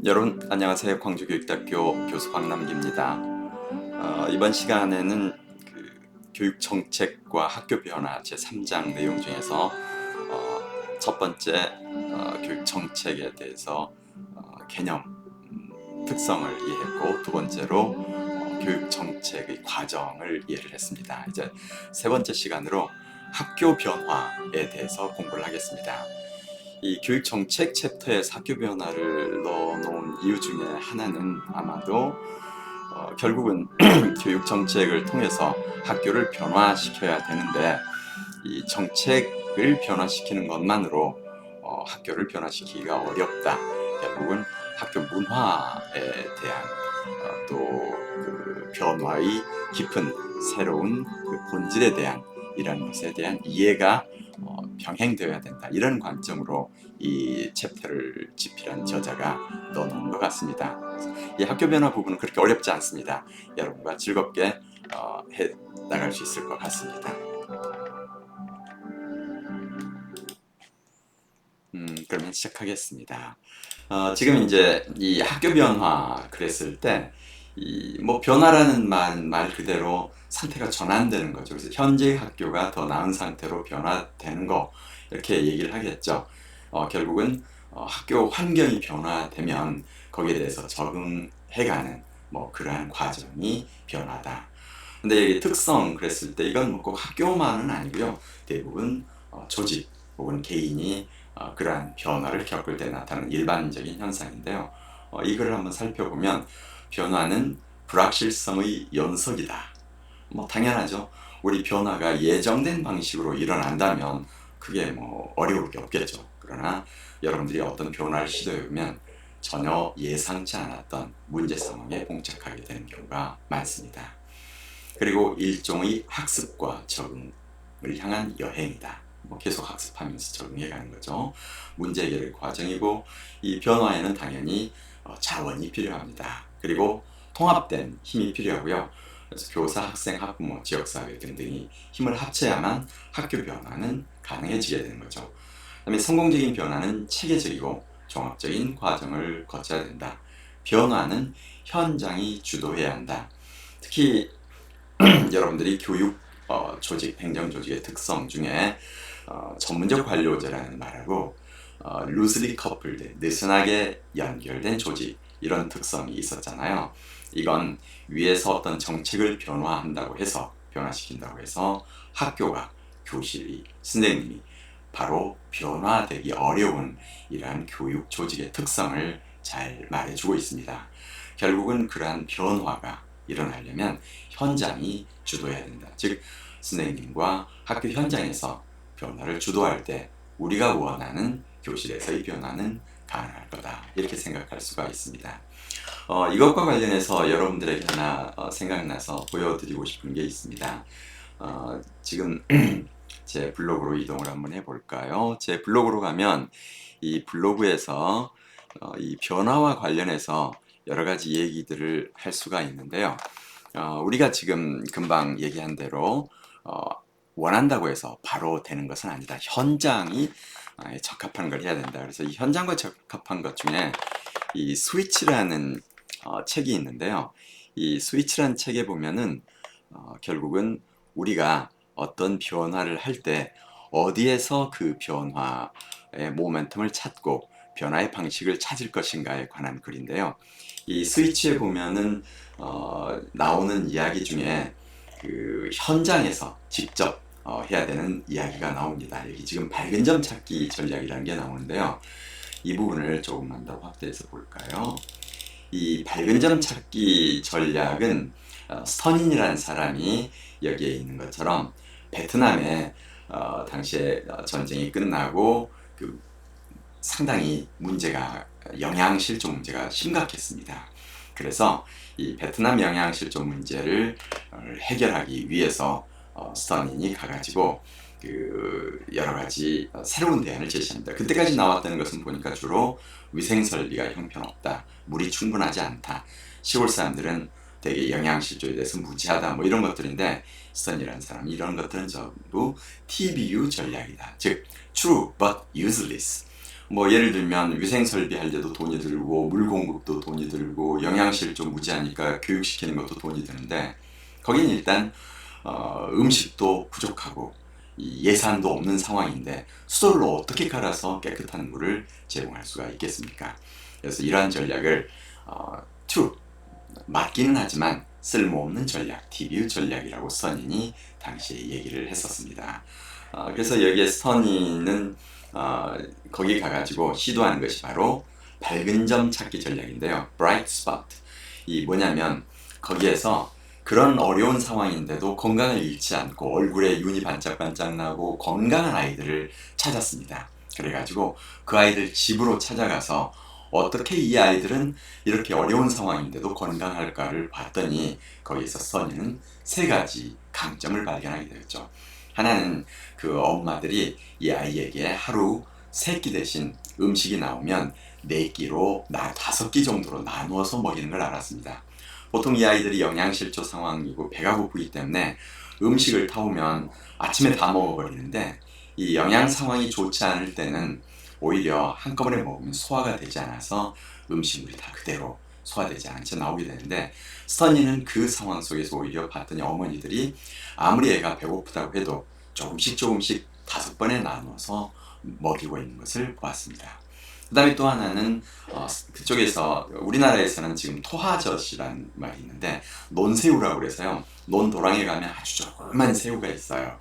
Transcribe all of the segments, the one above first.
여러분 안녕하세요. 광주교육대학교 교수 황남기입니다. 이번 시간에는 교육 정책과 학교 변화 제3장 내용 중에서 첫 번째 교육 정책에 대해서 개념 특성을 이해했고, 두 번째로 교육 정책의 과정을 이해를 했습니다. 이제 세 번째 시간으로 학교 변화에 대해서 공부를 하겠습니다. 이 교육 정책 챕터에서 학교 변화를 넣어놓은 이유 중에 하나는 아마도 결국은 교육 정책을 통해서 학교를 변화시켜야 되는데, 이 정책을 변화시키는 것만으로 학교를 변화시키기가 어렵다. 결국은 학교 문화에 대한 또 변화의 깊은 새로운 본질에 대한 이런 것에 대한 이해가 병행되어야 된다. 이런 관점으로 이 챕터를 집필한 저자가 넣어놓은 것 같습니다. 이 학교 변화 부분은 그렇게 어렵지 않습니다. 여러분과 즐겁게 해 나갈 수 있을 것 같습니다. 그러면 시작하겠습니다. 지금 이제 이 학교 변화 그랬을 때, 이 뭐 변화라는 말 그대로 상태가 전환되는 거죠. 그래서 현재의 학교가 더 나은 상태로 변화되는 거, 이렇게 얘기를 하겠죠. 결국은 학교 환경이 변화되면 거기에 대해서 적응해가는 뭐 그러한 과정이 변화다. 근데 이 특성 그랬을 때 이건 꼭 학교만은 아니고요. 대부분 조직 혹은 개인이 그러한 변화를 겪을 때 나타나는 일반적인 현상인데요. 이 글을 한번 살펴보면 변화는 불확실성의 연속이다. 뭐 당연하죠. 우리 변화가 예정된 방식으로 일어난다면 그게 뭐 어려울 게 없겠죠. 그러나 여러분들이 어떤 변화를 시도해보면 전혀 예상치 않았던 문제 상황에 봉착하게 되는 경우가 많습니다. 그리고 일종의 학습과 적응을 향한 여행이다. 뭐 계속 학습하면서 적응해가는 거죠. 문제 해결의 과정이고, 이 변화에는 당연히 자원이 필요합니다. 그리고 통합된 힘이 필요하고요. 그래서 교사, 학생, 학부모, 지역사회 등등이 힘을 합쳐야만 학교 변화는 가능해지게 되는 거죠. 그다음에 성공적인 변화는 체계적이고 종합적인 과정을 거쳐야 된다. 변화는 현장이 주도해야 한다. 특히 여러분들이 교육 조직, 행정 조직의 특성 중에 전문적 관료제라는 말하고 루즈리 커플드, 느슨하게 연결된 조직, 이런 특성이 있었잖아요. 이건 위에서 어떤 정책을 변화시킨다고 해서 학교가, 교실이, 선생님이 바로 변화되기 어려운 이러한 교육 조직의 특성을 잘 말해주고 있습니다. 결국은 그러한 변화가 일어나려면 현장이 주도해야 된다. 즉, 선생님과 학교 현장에서 변화를 주도할 때 우리가 원하는 교실에서의 변화는 가능할 거다. 이렇게 생각할 수가 있습니다. 이것과 관련해서 여러분들에게 하나 생각나서 보여드리고 싶은 게 있습니다. 지금 제 블로그로 이동을 한번 해볼까요? 제 블로그로 가면 이 블로그에서 이 변화와 관련해서 여러 가지 얘기들을 할 수가 있는데요. 우리가 지금 금방 얘기한 대로 원한다고 해서 바로 되는 것은 아니다. 현장이 적합한 걸 해야 된다. 그래서 이 현장과 적합한 것 중에 이 스위치라는 책이 있는데요. 이 스위치라는 책에 보면은 결국은 우리가 어떤 변화를 할 때 어디에서 그 변화의 모멘텀을 찾고 변화의 방식을 찾을 것인가에 관한 글인데요. 이 스위치에 보면은 나오는 이야기 중에 그 현장에서 직접 해야 되는 이야기가 나옵니다. 여기 지금 밝은 점 찾기 전략이라는 게 나오는데요. 이 부분을 조금만 더 확대해서 볼까요? 이 밝은 점 찾기 전략은 스터닌이라는 사람이 여기에 있는 것처럼 베트남에 당시에 전쟁이 끝나고 상당히 영양실조 문제가 심각했습니다. 그래서 이 베트남 영양실조 문제를 해결하기 위해서 스터닌이 가가지고 여러 가지 새로운 대안을 제시합니다. 그때까지 나왔다는 것은 보니까 주로 위생 설비가 형편없다, 물이 충분하지 않다, 시골 사람들은 되게 영양실조에 대해서 무지하다, 뭐 이런 것들인데, 스턴이라는 사람이 이런 것들은 전부 TBU 전략이다. 즉, true but useless. 뭐 예를 들면 위생 설비할 때도 돈이 들고 물 공급도 돈이 들고 영양실 좀 무지하니까 교육시키는 것도 돈이 드는데 거긴 일단 음식도 부족하고 이 예산도 없는 상황인데 수도를 어떻게 갈아서 깨끗한 물을 제공할 수가 있겠습니까? 그래서 이러한 전략을 true, 맞기는 하지만 쓸모없는 전략, 디뷰 전략이라고 스터닌이 당시에 얘기를 했었습니다. 그래서 여기에 스터닌은 거기 가가지고 시도하는 것이 바로 밝은 점 찾기 전략인데요. bright spot. 이 뭐냐면 거기에서 그런 어려운 상황인데도 건강을 잃지 않고 얼굴에 윤이 반짝반짝 나고 건강한 아이들을 찾았습니다. 그래가지고 그 아이들 집으로 찾아가서 어떻게 이 아이들은 이렇게 어려운 상황인데도 건강할까를 봤더니 거기에서 스터니는 세 가지 강점을 발견하게 되었죠. 하나는 그 엄마들이 이 아이에게 하루 3끼 대신 음식이 나오면 4끼로 5끼 정도로 나누어서 먹이는 걸 알았습니다. 보통 이 아이들이 영양실조 상황이고 배가 고프기 때문에 음식을 타오면 아침에 다 먹어버리는데 이 영양 상황이 좋지 않을 때는 오히려 한꺼번에 먹으면 소화가 되지 않아서 음식물이 다 그대로 소화되지 않게 나오게 되는데 스터니는 그 상황 속에서 오히려 봤더니 어머니들이 아무리 애가 배고프다고 해도 조금씩 5번에 나눠서 먹이고 있는 것을 보았습니다. 그 다음에 또 하나는 그쪽에서 우리나라에서는 지금 토하젓이라는 말이 있는데 논새우라고 그래서요. 논도랑에 가면 아주 조그만 새우가 있어요.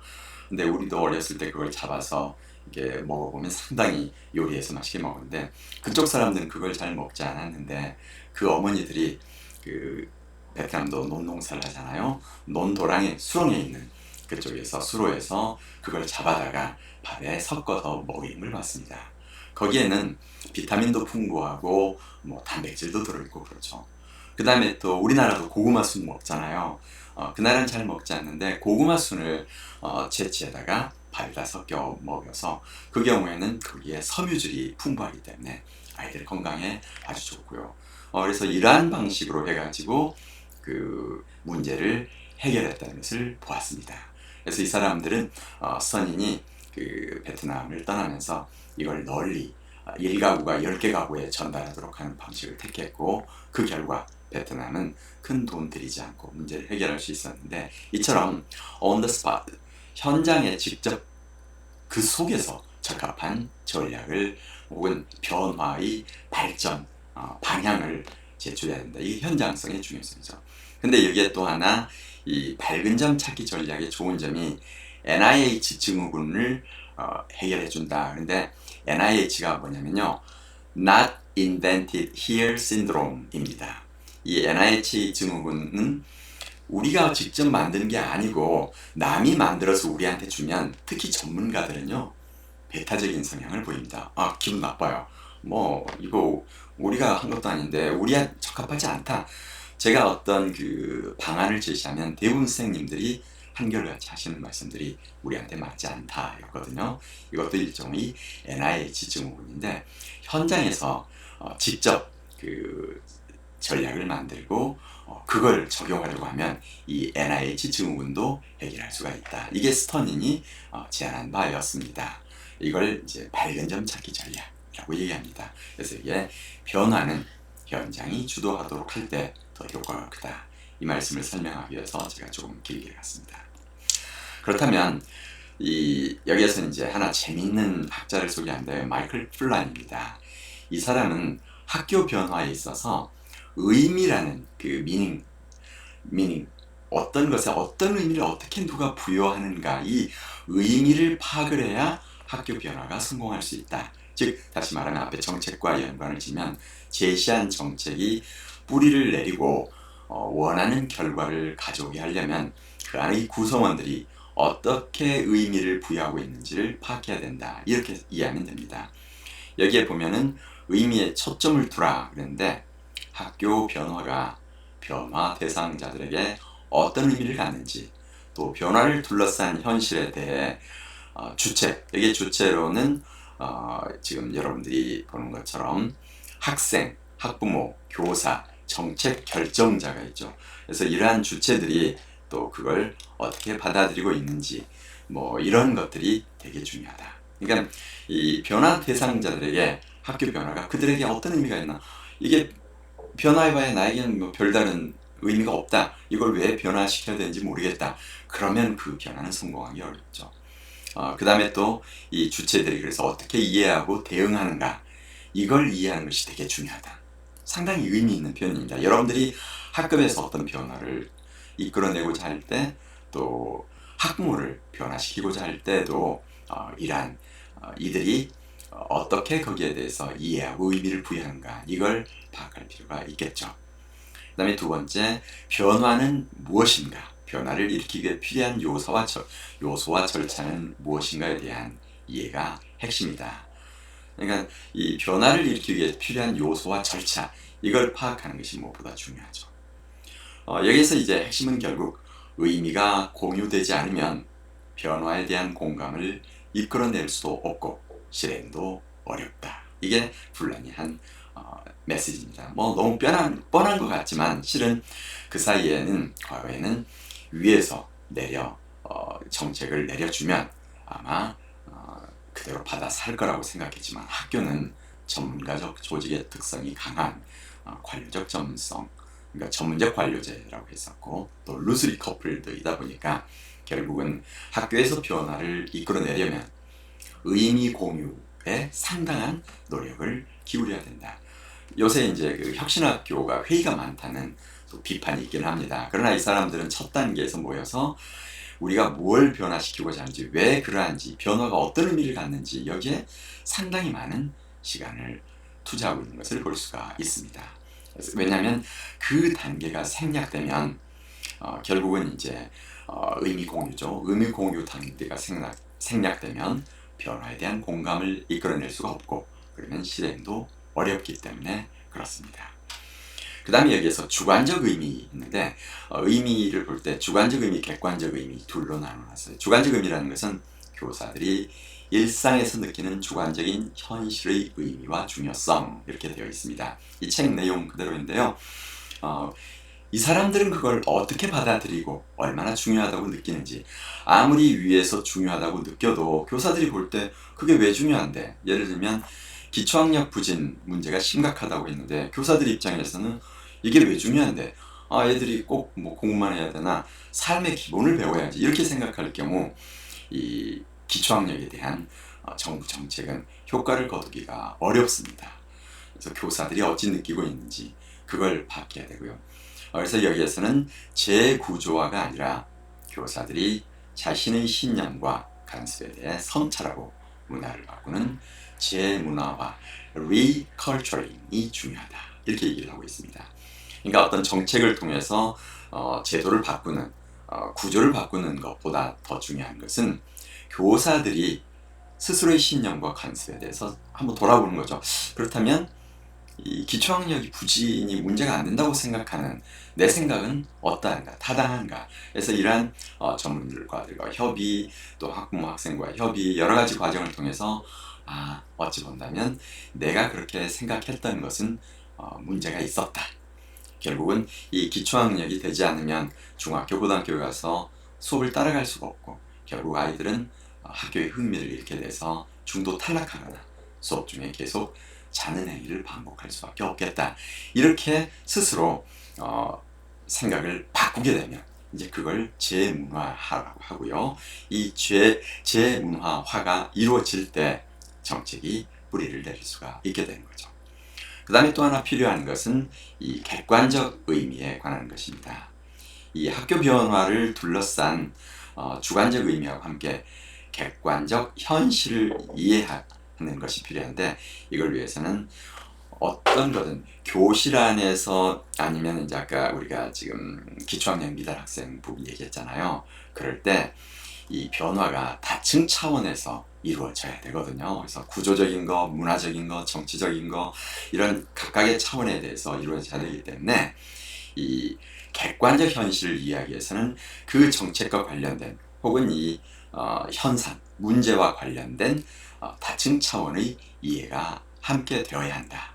근데 우리도 어렸을 때 그걸 잡아서 이렇게 먹어보면 상당히 요리해서 맛있게 먹었는데 그쪽 사람들은 그걸 잘 먹지 않았는데 그 어머니들이 그 베트남도 논농사를 하잖아요. 논도랑에 수렁에 있는 그쪽에서 수로에서 그걸 잡아다가 밥에 섞어서 먹임을 받습니다. 거기에는 비타민도 풍부하고 뭐 단백질도 들어있고 그렇죠. 그 다음에 또 우리나라도 고구마 순 먹잖아요. 그날은 잘 먹지 않는데 고구마 순을 채취에다가 밥에다 섞여 먹여서 그 경우에는 거기에 섬유질이 풍부하기 때문에 아이들 건강에 아주 좋고요. 그래서 이러한 방식으로 해가지고 그 문제를 해결했다는 것을 보았습니다. 그래서 이 사람들은 스터닌이 그 베트남을 떠나면서 이걸 널리 1가구가 10개 가구에 전달하도록 하는 방식을 택했고 그 결과 베트남은 큰 돈 들이지 않고 문제를 해결할 수 있었는데 이처럼 on the spot, 현장에 직접 그 속에서 적합한 전략을 혹은 변화의 발전, 방향을 제출해야 된다. 이게 현장성의 중요성이죠. 근데 여기에 또 하나 이 밝은 점 찾기 전략의 좋은 점이 NIH 증후군을 해결해 준다. 근데 NIH가 뭐냐면요. Not Invented Here Syndrome입니다. 이 NIH 증후군은 우리가 직접 만드는 게 아니고 남이 만들어서 우리한테 주면 특히 전문가들은요. 배타적인 성향을 보입니다. 기분 나빠요. 뭐 이거 우리가 한 것도 아닌데 우리한테 적합하지 않다. 제가 어떤 그 방안을 제시하면 대부분 선생님들이 한결같이 하시는 말씀들이 우리한테 맞지 않다였거든요. 이것도 일종의 NIH 증후군인데 현장에서 직접 그 전략을 만들고 그걸 적용하려고 하면 이 NIH 증후군도 해결할 수가 있다. 이게 스터닌이 제안한 바였습니다. 이걸 이제 밝은 점 찾기 전략이라고 얘기합니다. 그래서 이게 변화는 현장이 주도하도록 할 때 더 효과가 크다. 이 말씀을 설명하기 위해서 제가 조금 길게 갔습니다. 그렇다면 여기에서 이제 하나 재미있는 학자를 소개한다요. 마이클 플란입니다. 이 사람은 학교 변화에 있어서 의미라는 그 미닝 어떤 것에 어떤 의미를 어떻게 누가 부여하는가 이 의미를 파악을 해야 학교 변화가 성공할 수 있다. 즉 다시 말하면 앞에 정책과 연관을 지면 제시한 정책이 뿌리를 내리고 원하는 결과를 가져오게 하려면 그 안의 구성원들이 어떻게 의미를 부여하고 있는지를 파악해야 된다. 이렇게 이해하면 됩니다. 여기에 보면은 의미에 초점을 두라 그랬는데 학교 변화가 변화 대상자들에게 어떤 의미를 갖는지 또 변화를 둘러싼 현실에 대해 주체, 여기 주체로는 지금 여러분들이 보는 것처럼 학생, 학부모, 교사, 정책 결정자가 있죠. 그래서 이러한 주체들이 또 그걸 어떻게 받아들이고 있는지 뭐 이런 것들이 되게 중요하다. 그러니까 이 변화 대상자들에게 학교 변화가 그들에게 어떤 의미가 있나? 이게 변화해봐야 나에게는 뭐 별다른 의미가 없다. 이걸 왜 변화시켜야 되는지 모르겠다. 그러면 그 변화는 성공하기 어렵죠. 그 다음에 또 이 주체들이 그래서 어떻게 이해하고 대응하는가, 이걸 이해하는 것이 되게 중요하다. 상당히 의미 있는 표현입니다. 여러분들이 학급에서 어떤 변화를 이끌어내고자 할 때, 또 학부모를 변화시키고자 할 때도 이러한 이들이 어떻게 거기에 대해서 이해하고 의미를 부여하는가, 이걸 파악할 필요가 있겠죠. 그 다음에 두 번째, 변화는 무엇인가? 변화를 일으키기 위해 필요한 요소와 절차는 무엇인가에 대한 이해가 핵심이다. 그러니까 이 변화를 일으키기 위해 필요한 요소와 절차, 이걸 파악하는 것이 무엇보다 중요하죠. 여기서 이제 핵심은 결국 의미가 공유되지 않으면 변화에 대한 공감을 이끌어낼 수도 없고 실행도 어렵다. 이게 불란이 한 메시지입니다. 뭐 너무 뻔한 것 같지만 실은 그 사이에는 과거에는 위에서 내려 정책을 내려주면 아마 그대로 받아 살 거라고 생각했지만, 학교는 전문가적 조직의 특성이 강한 관료적 전문성, 그러니까 전문적 관료제라고 했었고, 또 루스리 커플드이다 보니까 결국은 학교에서 변화를 이끌어내려면 의미 공유에 상당한 노력을 기울여야 된다. 요새 이제 그 혁신학교가 회의가 많다는 또 비판이 있긴 합니다. 그러나 이 사람들은 첫 단계에서 모여서 우리가 뭘 변화시키고자 하는지, 왜 그러한지, 변화가 어떤 의미를 갖는지, 여기에 상당히 많은 시간을 투자하고 있는 것을 볼 수가 있습니다. 왜냐하면 그 단계가 생략되면 결국은 이제 의미 공유죠. 의미 공유 단계가 생략되면 변화에 대한 공감을 이끌어낼 수가 없고, 그러면 실행도 어렵기 때문에 그렇습니다. 그 다음에 여기에서 주관적 의미 있는데, 의미를 볼 때 주관적 의미, 객관적 의미 둘로 나눠놨어요. 주관적 의미라는 것은 교사들이 일상에서 느끼는 주관적인 현실의 의미와 중요성, 이렇게 되어 있습니다. 이 책 내용 그대로인데요. 이 사람들은 그걸 어떻게 받아들이고 얼마나 중요하다고 느끼는지, 아무리 위에서 중요하다고 느껴도 교사들이 볼 때 그게 왜 중요한데, 예를 들면 기초학력 부진 문제가 심각하다고 했는데 교사들 입장에서는 이게 왜 중요한데, 애들이 꼭 뭐 공부만 해야 되나, 삶의 기본을 배워야지, 이렇게 생각할 경우 이 기초학력에 대한 정부 정책은 효과를 거두기가 어렵습니다. 그래서 교사들이 어찌 느끼고 있는지 그걸 파악해야 되고요. 그래서 여기에서는 재구조화가 아니라 교사들이 자신의 신념과 관습에 대해 성찰하고 문화를 바꾸는 재문화화, 리컬처링이 중요하다, 이렇게 얘기를 하고 있습니다. 그러니까 어떤 정책을 통해서 제도를 바꾸는, 구조를 바꾸는 것보다 더 중요한 것은 교사들이 스스로의 신념과 관습에 대해서 한번 돌아보는 거죠. 그렇다면 이 기초학력이 부진이 문제가 안 된다고 생각하는 내 생각은 어떠한가, 타당한가. 그래서 이러한 전문가들과 협의, 또 학부모 학생과 협의, 여러 가지 과정을 통해서 어찌 본다면 내가 그렇게 생각했던 것은 문제가 있었다. 결국은 이 기초학력이 되지 않으면 중학교, 고등학교에 가서 수업을 따라갈 수가 없고, 결국 아이들은 학교에 흥미를 잃게 돼서 중도 탈락하거나 수업 중에 계속 자는 행위를 반복할 수밖에 없겠다. 이렇게 스스로 생각을 바꾸게 되면 이제 그걸 재문화화라고 하고요. 이 재문화화가 이루어질 때 정책이 뿌리를 내릴 수가 있게 되는 거죠. 그 다음에 또 하나 필요한 것은 이 객관적 의미에 관한 것입니다. 이 학교 변화를 둘러싼 주관적 의미와 함께 객관적 현실을 이해하는 것이 필요한데, 이걸 위해서는 어떤 거든 교실 안에서, 아니면 이제 아까 우리가 지금 기초학년 미달 학생 부분 얘기했잖아요. 그럴 때 이 변화가 다층 차원에서 이루어져야 되거든요. 그래서 구조적인 거, 문화적인 거, 정치적인 거, 이런 각각의 차원에 대해서 이루어져야 되기 때문에 이 객관적 현실을 이해하기 위해서는 그 정책과 관련된, 혹은 이 현상, 문제와 관련된 다층 차원의 이해가 함께 되어야 한다.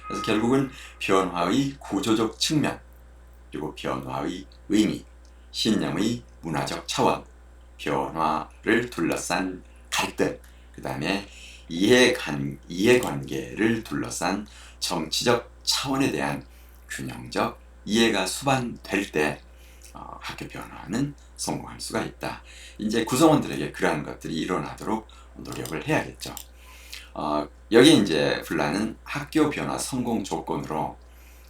그래서 결국은 변화의 구조적 측면, 그리고 변화의 의미, 신념의 문화적 차원, 변화를 둘러싼 갈등, 그 다음에 이해관계를 둘러싼 정치적 차원에 대한 균형적 이해가 수반될 때 학교 변화는 성공할 수가 있다. 이제 구성원들에게 그러한 것들이 일어나도록 노력을 해야겠죠. 여기 이제 플란은 학교 변화 성공 조건으로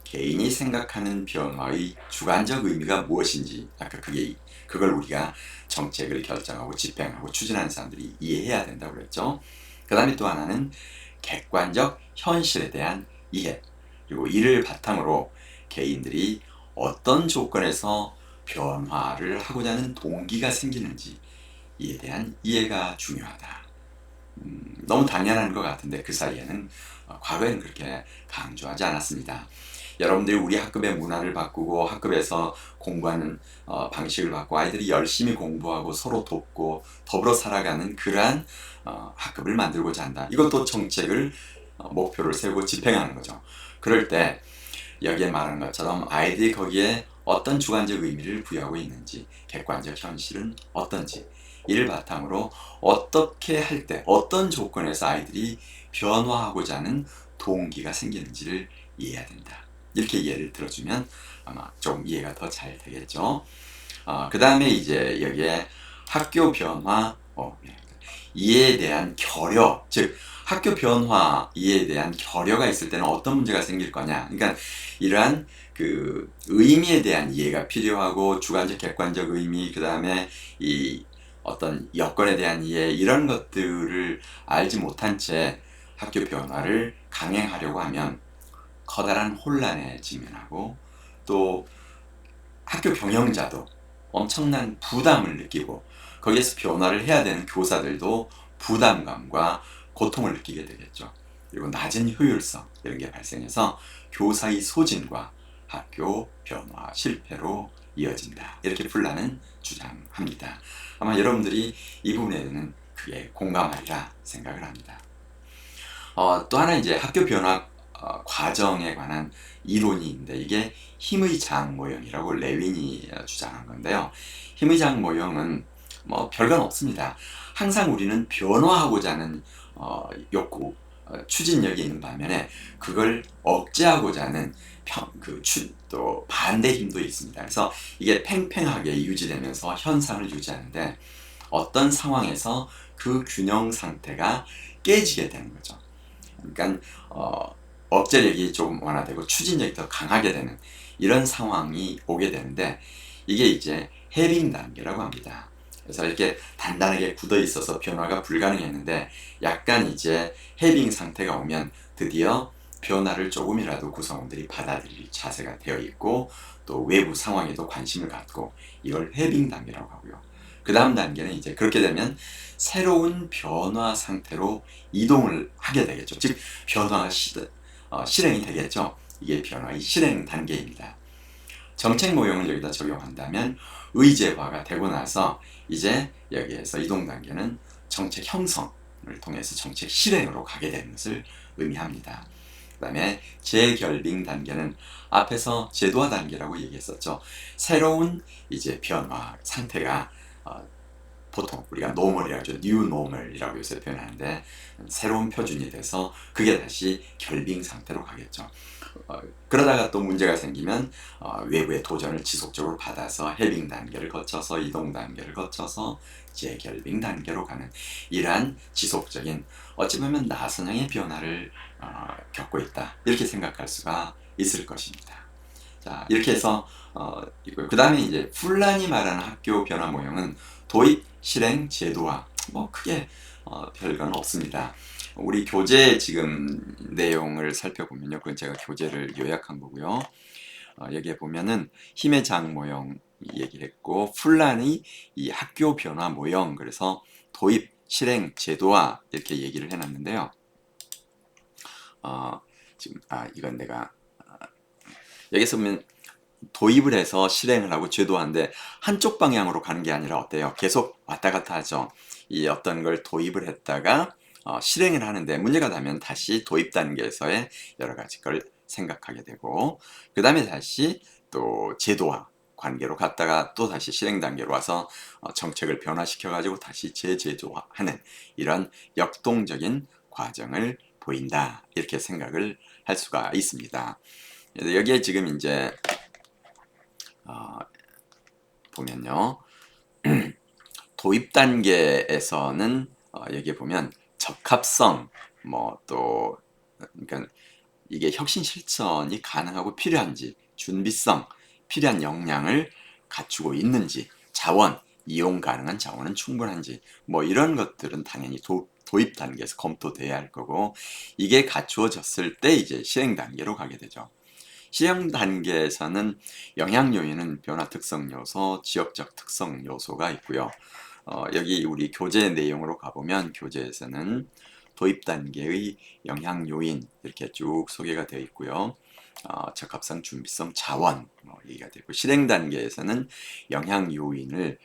개인이 생각하는 변화의 주관적 의미가 무엇인지, 아까 그걸 우리가 정책을 결정하고 집행하고 추진하는 사람들이 이해해야 된다고 그랬죠. 그 다음에 또 하나는 객관적 현실에 대한 이해, 그리고 이를 바탕으로 개인들이 어떤 조건에서 변화를 하고자 하는 동기가 생기는지 이에 대한 이해가 중요하다. 너무 당연한 것 같은데 그 사이에는 과거에는 그렇게 강조하지 않았습니다. 여러분들이 우리 학급의 문화를 바꾸고 학급에서 공부하는 방식을 바꾸고 아이들이 열심히 공부하고 서로 돕고 더불어 살아가는 그러한 학급을 만들고자 한다. 이것도 정책을 목표를 세우고 집행하는 거죠. 그럴 때 여기에 말하는 것처럼 아이들이 거기에 어떤 주관적 의미를 부여하고 있는지, 객관적 현실은 어떤지, 이를 바탕으로 어떻게 할 때, 어떤 조건에서 아이들이 변화하고자 하는 동기가 생기는지를 이해해야 된다. 이렇게 예를 들어주면 아마 좀 이해가 더 잘 되겠죠. 그 다음에 이제 여기에 학교 변화, 이해에 대한 결여, 즉 학교 변화 이해에 대한 결여가 있을 때는 어떤 문제가 생길 거냐. 그러니까 이러한 그 의미에 대한 이해가 필요하고 주관적 객관적 의미, 그 다음에 이 어떤 여건에 대한 이해, 이런 것들을 알지 못한 채 학교 변화를 강행하려고 하면 커다란 혼란에 직면하고 또 학교 경영자도 엄청난 부담을 느끼고 거기에서 변화를 해야 되는 교사들도 부담감과 고통을 느끼게 되겠죠. 그리고 낮은 효율성 이런 게 발생해서 교사의 소진과 학교 변화 실패로 이어진다. 이렇게 플란은 주장합니다. 아마 여러분들이 이 부분에는 크게 공감하리라 생각을 합니다. 또 하나 이제 학교 변화 과정에 관한 이론이 있는데 이게 힘의 장 모형이라고 레윈이 주장한 건데요. 힘의 장 모형은 뭐 별건 없습니다. 항상 우리는 변화하고자 하는 욕구, 추진력이 있는 반면에 그걸 억제하고자 하는 또 반대 힘도 있습니다. 그래서 이게 팽팽하게 유지되면서 현상을 유지하는데 어떤 상황에서 그 균형 상태가 깨지게 되는 거죠. 그러니까 억제력이 조금 완화되고 추진력이 더 강하게 되는 이런 상황이 오게 되는데 이게 이제 해빙 단계라고 합니다. 그래서 이렇게 단단하게 굳어 있어서 변화가 불가능했는데 약간 이제 해빙 상태가 오면 드디어 변화를 조금이라도 구성원들이 받아들일 자세가 되어 있고 또 외부 상황에도 관심을 갖고 이걸 해빙 단계라고 하고요. 그 다음 단계는 이제 그렇게 되면 새로운 변화 상태로 이동을 하게 되겠죠. 즉 변화가 실행이 되겠죠. 이게 변화의 실행 단계입니다. 정책 모형을 여기다 적용한다면 의제화가 되고 나서 이제 여기에서 이동 단계는 정책 형성을 통해서 정책 실행으로 가게 되는 것을 의미합니다. 그 다음에 재결빙 단계는 앞에서 제도화 단계라고 얘기했었죠. 새로운 이제 변화 상태가 보통 우리가 노멀이라고 하죠. 뉴 노멀이라고 요새 표현하는데 새로운 표준이 돼서 그게 다시 결빙 상태로 가겠죠. 그러다가 또 문제가 생기면 외부의 도전을 지속적으로 받아서 해빙 단계를 거쳐서 이동 단계를 거쳐서 재결빙 단계로 가는 이러한 지속적인 어찌 보면 나선형의 변화를 겪고 있다. 이렇게 생각할 수가 있을 것입니다. 자, 이렇게 해서 있고요. 그 다음에 이제 플란이 말하는 학교 변화 모형은 도입, 실행, 제도화 뭐 크게 별건 없습니다. 우리 교재 지금 내용을 살펴보면요. 그건 제가 교재를 요약한 거고요. 여기에 보면은 힘의 장 모형 얘기를 했고 플란이 이 학교 변화 모형 그래서 도입, 실행, 제도화 이렇게 얘기를 해놨는데요. 지금 이건 내가 여기서 보면 도입을 해서 실행을 하고 제도화인데 한쪽 방향으로 가는 게 아니라 어때요? 계속 왔다 갔다 하죠. 이 어떤 걸 도입을 했다가 실행을 하는데 문제가 나면 다시 도입 단계에서의 여러 가지 걸 생각하게 되고 그 다음에 다시 또 제도화 관계로 갔다가 또 다시 실행 단계로 와서 정책을 변화시켜 가지고 다시 재제조하는 이런 역동적인 과정을 보인다. 이렇게 생각을 할 수가 있습니다. 여기에 지금 이제 보면요. 도입 단계에서는 여기에 보면 적합성 또 그러니까 이게 혁신 실천이 가능하고 필요한지, 준비성, 필요한 역량을 갖추고 있는지, 자원, 이용 가능한 자원은 충분한지 이런 것들은 당연히 도입 단계에서 검토돼야 할 거고, 이게 갖추어졌을 때 이제 실행 단계로 가게 되죠. 실행 단계에서는 영향 요인은 변화 특성 요소, 지역적 특성 요소가 있고요. 여기 우리 교재 내용으로 가보면 교재에서는 도입 단계의 영향 요인 이렇게 쭉 소개가 되어 있고요. 적합성, 준비성, 자원 얘기가 되고, 실행 단계에서는 영향 요인을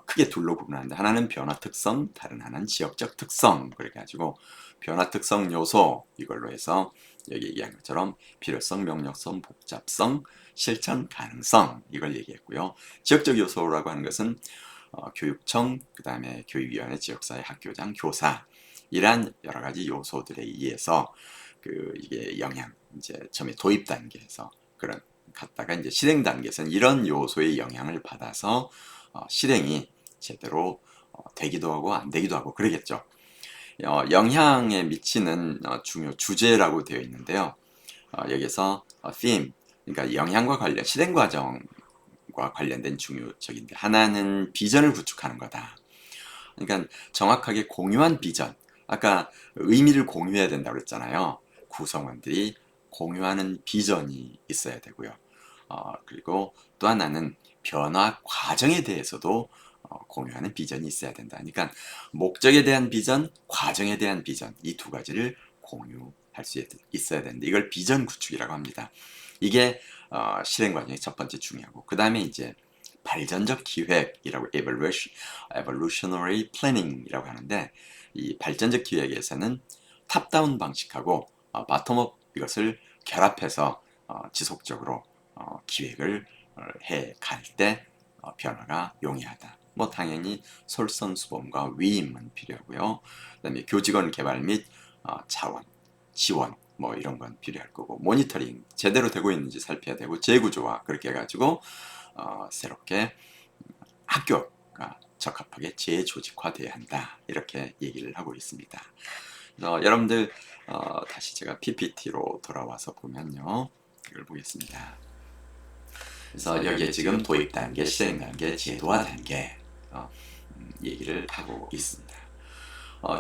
크게 둘로 구분하는데, 하나는 변화 특성, 다른 하나는 지역적 특성. 그래가지고 변화 특성 요소 이걸로 해서 여기 얘기한 것처럼 필요성, 명령성, 복잡성, 실천 가능성 이걸 얘기했고요. 지역적 요소라고 하는 것은 교육청, 그 다음에 교육위원회, 지역사회, 학교장, 교사 이란 여러 가지 요소들에 의해서 이게 영향 이제 처음에 도입 단계에서 그런 갔다가 이제 실행 단계에서는 이런 요소의 영향을 받아서 실행이 제대로 되기도 하고 안 되기도 하고 그러겠죠. 영향에 미치는 중요 주제라고 되어 있는데요. 여기서 theme, 그러니까 영향과 관련 실행 과정과 관련된 중요적인데, 하나는 비전을 구축하는 거다. 그러니까 정확하게 공유한 비전, 아까 의미를 공유해야 된다고 그랬잖아요. 구성원들이 공유하는 비전이 있어야 되고요. 그리고 또 하나는 변화 과정에 대해서도 공유하는 비전이 있어야 된다. 그러니까 목적에 대한 비전, 과정에 대한 비전, 이 두 가지를 공유할 수 있어야 되는데, 이걸 비전 구축이라고 합니다. 이게 실행 과정의 첫 번째 중요하고, 그 다음에 이제 발전적 기획이라고 evolutionary planning이라고 하는데, 이 발전적 기획에서는 탑다운 방식하고 바텀업 이것을 결합해서 지속적으로 기획을 해 갈 때 변화가 용이하다. 당연히 솔선수범과 위임은 필요하고요. 그다음에 교직원 개발 및 자원, 지원 이런 건 필요할 거고, 모니터링 제대로 되고 있는지 살펴야 되고, 재구조화 그렇게 해가지고 새롭게 학교가 적합하게 재조직화돼야 한다. 이렇게 얘기를 하고 있습니다. 여러분들 다시 제가 PPT로 돌아와서 보면요. 이걸 보겠습니다. 그래서 여기에 지금 도입 단계, 실행 단계, 제도화 단계 얘기를 하고 있습니다.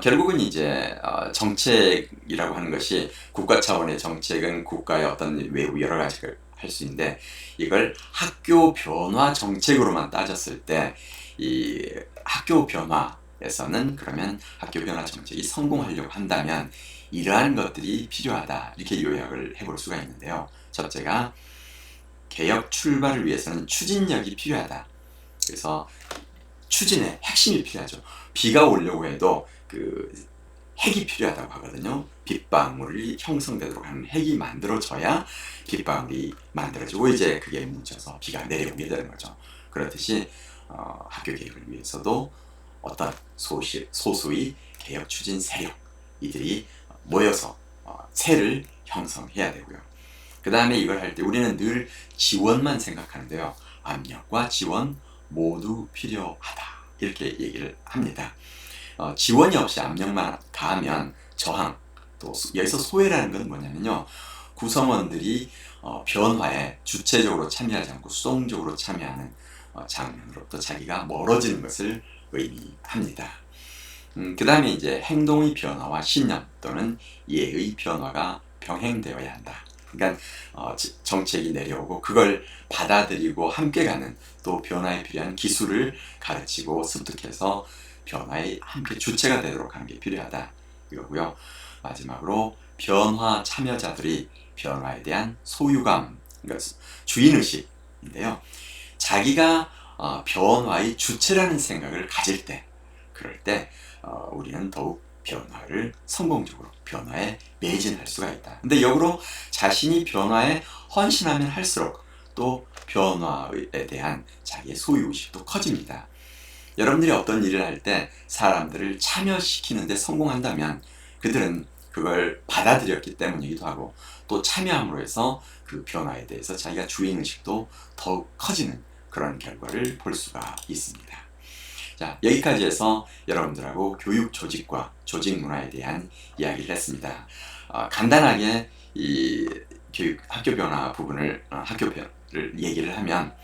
결국은 이제 정책이라고 하는 것이, 국가 차원의 정책은 국가의 어떤 외부 여러 가지를 할 수 있는데, 이걸 학교 변화 정책으로만 따졌을 때 이 학교 변화에서는, 그러면 학교 변화 정책이 성공하려고 한다면 이러한 것들이 필요하다, 이렇게 요약을 해볼 수가 있는데요. 첫째가 개혁 출발을 위해서는 추진력이 필요하다. 그래서 추진의 핵심이 필요하죠. 비가 오려고 해도 핵이 필요하다고 하거든요. 빗방울이 형성되도록 하는 핵이 만들어져야 빗방울이 만들어지고, 이제 그게 뭉쳐서 비가 내려오게 되는 거죠. 그렇듯이 학교 개혁을 위해서도 어떤 소수의 개혁 추진 세력, 이들이 모여서 새를 형성해야 되고요. 그 다음에 이걸 할 때 우리는 늘 지원만 생각하는데요. 압력과 지원 모두 필요하다, 이렇게 얘기를 합니다. 지원이 없이 압력만 가하면 저항, 또 여기서 소외라는 건 뭐냐면요, 구성원들이 변화에 주체적으로 참여하지 않고 수동적으로 참여하는 장면으로부터 자기가 멀어지는 것을 의미합니다. 그 다음에 이제 행동의 변화와 신념 또는 예의 변화가 병행되어야 한다. 그러니까 정책이 내려오고 그걸 받아들이고 함께 가는, 또 변화에 필요한 기술을 가르치고 습득해서 변화에 함께 주체가 되도록 하는 게 필요하다, 이거고요. 마지막으로 변화 참여자들이 변화에 대한 소유감, 그러니까 주인의식인데요. 자기가 변화의 주체라는 생각을 가질 때, 그럴 때 우리는 더욱 변화를 성공적으로, 변화에 매진할 수가 있다. 근데 역으로 자신이 변화에 헌신하면 할수록 또 변화에 대한 자기의 소유의식도 커집니다. 여러분들이 어떤 일을 할 때 사람들을 참여시키는 데 성공한다면 그들은 그걸 받아들였기 때문이기도 하고 또 참여함으로 해서 그 변화에 대해서 자기가 주인의식도 더욱 커지는 그런 결과를 볼 수가 있습니다. 자, 여기까지 해서 여러분들하고 교육 조직과 조직 문화에 대한 이야기를 했습니다. 간단하게 이 교육 학교 변화 부분을 학교를 얘기를 하면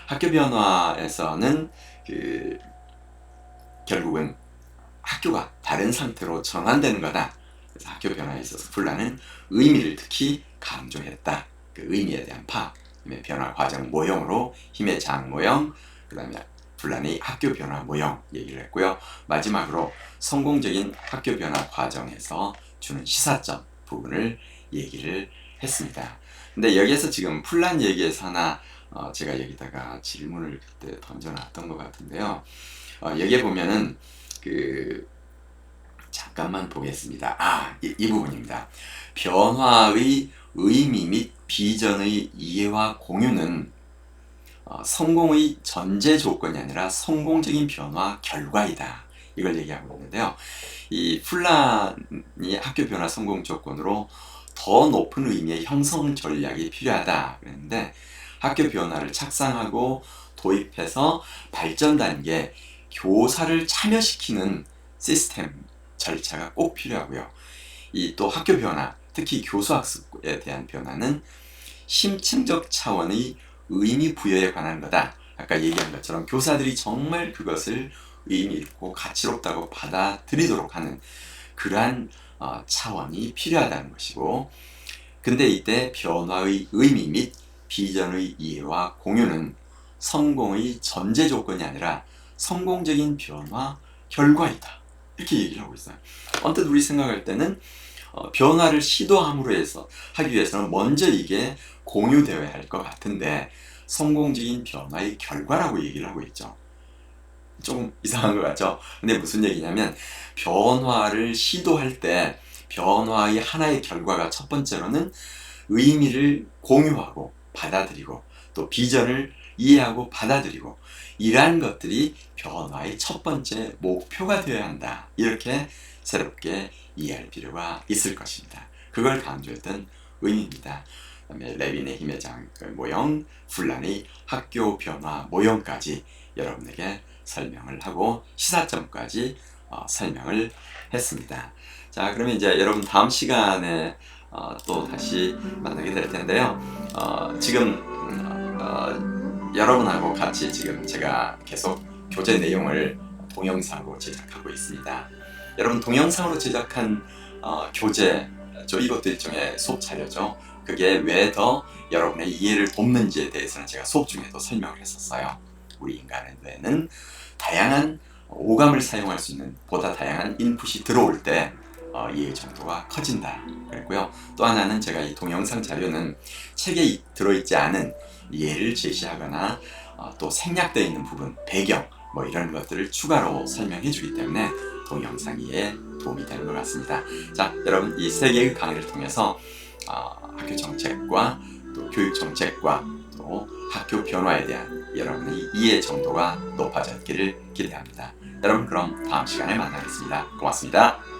학교 변화에서는 결국은 학교가 다른 상태로 전환되는 거다. 그래서 학교 변화에 있어서 플라는 의미를 특히 강조했다. 그 의미에 대한 파악, 변화 과정 모형으로 힘의 장 모형, 그 다음에 플란의 학교 변화 모형 얘기를 했고요. 마지막으로 성공적인 학교 변화 과정에서 주는 시사점 부분을 얘기를 했습니다. 근데 여기에서 지금 플란 얘기에서 하나 제가 여기다가 질문을 그때 던져놨던 것 같은데요. 여기에 보면은 잠깐만 보겠습니다. 이 부분입니다. 변화의 의미 및 비전의 이해와 공유는 성공의 전제 조건이 아니라 성공적인 변화 결과이다. 이걸 얘기하고 있는데요. 이 플란이 학교 변화 성공 조건으로 더 높은 의미의 형성 전략이 필요하다 그랬는데 학교 변화를 착상하고 도입해서 발전 단계 교사를 참여시키는 시스템 절차가 꼭 필요하고요. 이 또 학교 변화, 특히 교수 학습에 대한 변화는 심층적 차원의 의미 부여에 관한 거다. 아까 얘기한 것처럼 교사들이 정말 그것을 의미 있고 가치롭다고 받아들이도록 하는 그러한 차원이 필요하다는 것이고, 근데 이때 변화의 의미 및 비전의 이해와 공유는 성공의 전제 조건이 아니라 성공적인 변화 결과이다. 이렇게 얘기를 하고 있어요. 언뜻 우리 생각할 때는 변화를 시도함으로 해서 하기 위해서는 먼저 이게 공유되어야 할 것 같은데 성공적인 변화의 결과라고 얘기를 하고 있죠. 조금 이상한 것 같죠? 근데 무슨 얘기냐면 변화를 시도할 때 변화의 하나의 결과가 첫 번째로는 의미를 공유하고 받아들이고 또 비전을 이해하고 받아들이고 이러한 것들이 변화의 첫 번째 목표가 되어야 한다. 이렇게 새롭게 이해할 필요가 있을 것입니다. 그걸 강조했던 의미입니다. 그다음에 레빈의 힘의 장 모형, 플란의 학교 변화 모형까지 여러분에게 설명을 하고 시사점까지 설명을 했습니다. 자, 그러면 이제 여러분 다음 시간에 또 다시 만나게 될 텐데요. 지금 여러분하고 같이 지금 제가 계속 교재 내용을 동영상으로 제작하고 있습니다. 여러분 동영상으로 제작한 교재죠. 이것도 일종의 수업 자료죠. 그게 왜 더 여러분의 이해를 돕는지에 대해서는 제가 수업 중에도 설명을 했었어요. 우리 인간의 뇌는 다양한 오감을 사용할 수 있는 보다 다양한 인풋이 들어올 때 이해 정도가 커진다 그랬고요. 또 하나는 제가 이 동영상 자료는 책에 들어있지 않은 예를 제시하거나 또 생략되어 있는 부분, 배경 뭐 이런 것들을 추가로 설명해 주기 때문에 동영상 이해에 도움이 되는 것 같습니다. 자, 여러분 이 세 개의 강의를 통해서 학교 정책과 또 교육 정책과 또 학교 변화에 대한 여러분의 이해 정도가 높아졌기를 기대합니다. 여러분 그럼 다음 시간에 만나겠습니다. 고맙습니다.